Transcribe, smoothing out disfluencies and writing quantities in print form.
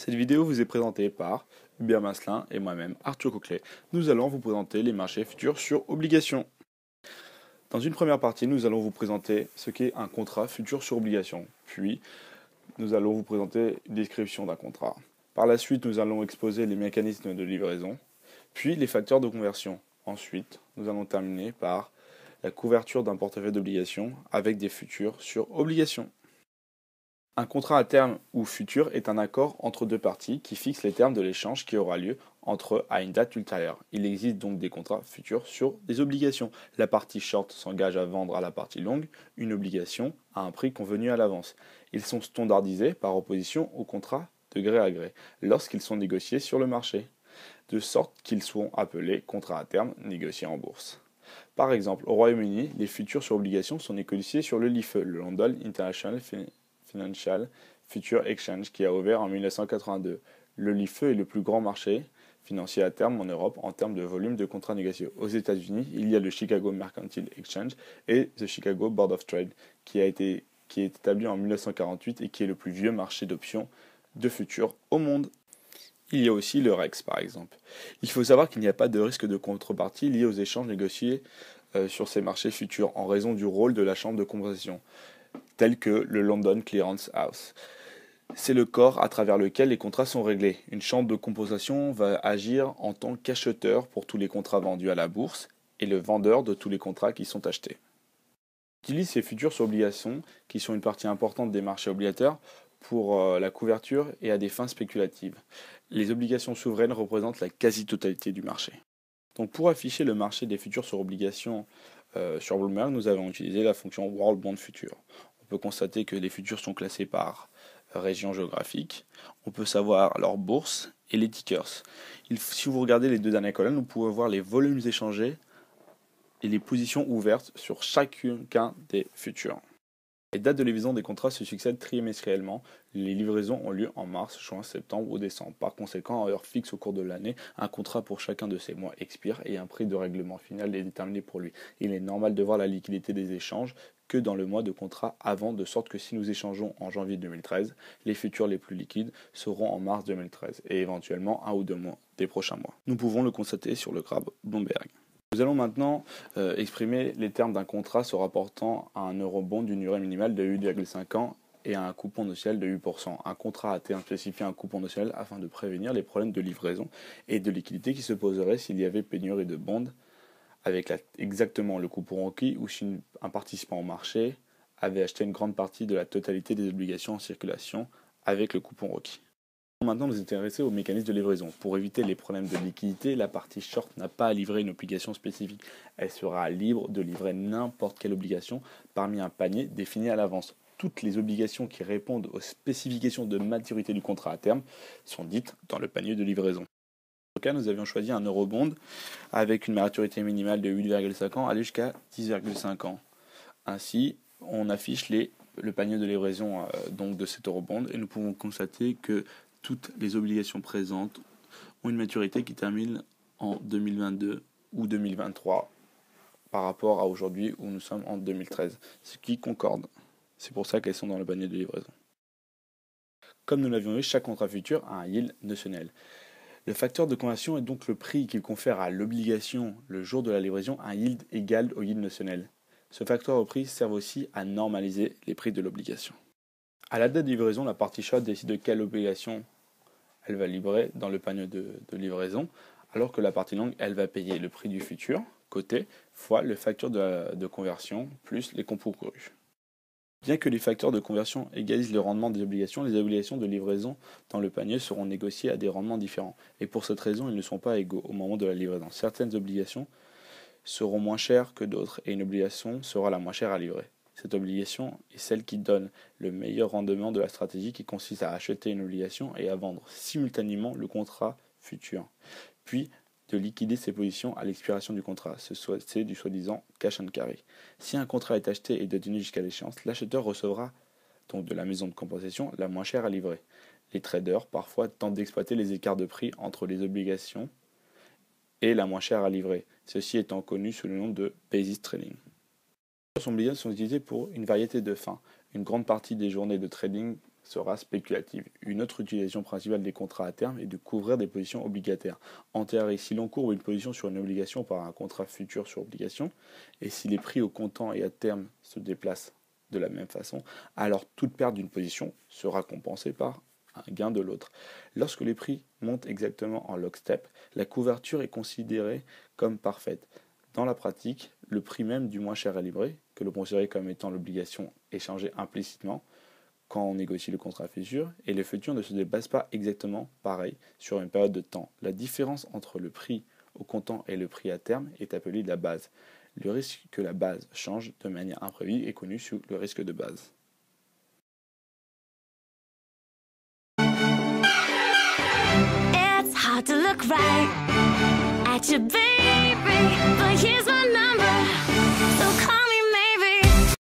Cette vidéo vous est présentée par Hubert Masselin et moi-même, Arthur Coquelet. Nous allons vous présenter les marchés futurs sur obligations. Dans une première partie, nous allons vous présenter ce qu'est un contrat futur sur obligation. Puis, nous allons vous présenter une description d'un contrat. Par la suite, nous allons exposer les mécanismes de livraison, puis les facteurs de conversion. Ensuite, nous allons terminer par la couverture d'un portefeuille d'obligations avec des futurs sur obligations. Un contrat à terme ou futur est un accord entre deux parties qui fixe les termes de l'échange qui aura lieu entre eux à une date ultérieure. Il existe donc des contrats futurs sur des obligations. La partie short s'engage à vendre à la partie longue une obligation à un prix convenu à l'avance. Ils sont standardisés par opposition aux contrats de gré à gré lorsqu'ils sont négociés sur le marché, de sorte qu'ils sont appelés contrats à terme négociés en bourse. Par exemple, au Royaume-Uni, les futurs sur obligations sont négociés sur le LIFE, le London International Financial Future Exchange, qui a ouvert en 1982. Le LIFE est le plus grand marché financier à terme en Europe en termes de volume de contrats négociés. Aux États-Unis, il y a le Chicago Mercantile Exchange et le Chicago Board of Trade, qui est établi en 1948 et qui est le plus vieux marché d'options de futurs au monde. Il y a aussi le REX, par exemple. Il faut savoir qu'il n'y a pas de risque de contrepartie lié aux échanges négociés sur ces marchés futurs en raison du rôle de la chambre de compensation, tel que le London Clearance House. C'est le corps à travers lequel les contrats sont réglés. Une chambre de compensation va agir en tant qu'acheteur pour tous les contrats vendus à la bourse et le vendeur de tous les contrats qui sont achetés. On utilise ces futurs sur obligations, qui sont une partie importante des marchés obligataires, pour la couverture et à des fins spéculatives. Les obligations souveraines représentent la quasi-totalité du marché. Donc pour afficher le marché des futurs sur obligations sur Bloomberg, nous avons utilisé la fonction World Bond Future. On peut constater que les futurs sont classés par région géographique. On peut savoir leur bourse et les tickers. Si vous regardez les deux dernières colonnes, vous pouvez voir les volumes échangés et les positions ouvertes sur chacun des futurs. Les dates de livraison des contrats se succèdent trimestriellement. Les livraisons ont lieu en mars, juin, septembre ou décembre. Par conséquent, à heure fixe au cours de l'année, un contrat pour chacun de ces mois expire et un prix de règlement final est déterminé pour lui. Il est normal de voir la liquidité des échanges que dans le mois de contrat avant, de sorte que si nous échangeons en janvier 2013, les futurs les plus liquides seront en mars 2013 et éventuellement un ou deux mois des prochains mois. Nous pouvons le constater sur le graphe Bloomberg. Nous allons maintenant exprimer les termes d'un contrat se rapportant à un eurobond d'une durée minimale de 8,5 ans et à un coupon notionnel de 8%. Un contrat à terme spécifie un coupon notionnel afin de prévenir les problèmes de livraison et de liquidité qui se poseraient s'il y avait pénurie de bonds avec exactement le coupon requis ou si un participant au marché avait acheté une grande partie de la totalité des obligations en circulation avec le coupon requis. Maintenant nous intéresser au mécanisme de livraison. Pour éviter les problèmes de liquidité, la partie short n'a pas à livrer une obligation spécifique. Elle sera libre de livrer n'importe quelle obligation parmi un panier défini à l'avance. Toutes les obligations qui répondent aux spécifications de maturité du contrat à terme sont dites dans le panier de livraison. Dans ce cas, nous avions choisi un eurobond avec une maturité minimale de 8,5 ans allée jusqu'à 10,5 ans. Ainsi, on affiche le panier de livraison donc de cet eurobond et nous pouvons constater que toutes les obligations présentes ont une maturité qui termine en 2022 ou 2023 par rapport à aujourd'hui où nous sommes en 2013, ce qui concorde. C'est pour ça qu'elles sont dans le panier de livraison. Comme nous l'avions vu, chaque contrat futur a un yield notionnel. Le facteur de conversion est donc le prix qu'il confère à l'obligation le jour de la livraison, un yield égal au yield notionnel. Ce facteur de prix sert aussi à normaliser les prix de l'obligation. À la date de livraison, la partie short décide de quelle obligation elle va livrer dans le panier de livraison, alors que la partie longue, elle va payer le prix du futur, côté, fois le facteur de conversion, plus les compos courus. Bien que les facteurs de conversion égalisent le rendement des obligations, les obligations de livraison dans le panier seront négociées à des rendements différents. Et pour cette raison, ils ne sont pas égaux au moment de la livraison. Certaines obligations seront moins chères que d'autres, et une obligation sera la moins chère à livrer. Cette obligation est celle qui donne le meilleur rendement de la stratégie qui consiste à acheter une obligation et à vendre simultanément le contrat futur, puis de liquider ses positions à l'expiration du contrat. C'est du soi-disant cash and carry. Si un contrat est acheté et détenu jusqu'à l'échéance, l'acheteur recevra donc de la maison de compensation la moins chère à livrer. Les traders parfois tentent d'exploiter les écarts de prix entre les obligations et la moins chère à livrer, ceci étant connu sous le nom de basis trading. Les obligations sont utilisées pour une variété de fins. Une grande partie des journées de trading sera spéculative. Une autre utilisation principale des contrats à terme est de couvrir des positions obligataires. En théorie, si l'on couvre une position sur une obligation par un contrat futur sur obligation, et si les prix au comptant et à terme se déplacent de la même façon, alors toute perte d'une position sera compensée par un gain de l'autre. Lorsque les prix montent exactement en lockstep, la couverture est considérée comme parfaite. Dans la pratique, le prix même du moins cher à livrer, que l'on considère comme étant l'obligation échangée implicitement, quand on négocie le contrat futur, et le futur ne se dépasse pas exactement pareil sur une période de temps. La différence entre le prix au comptant et le prix à terme est appelée la base. Le risque que la base change de manière imprévue est connu sous le risque de base. It's hard to look right at your baby, but here's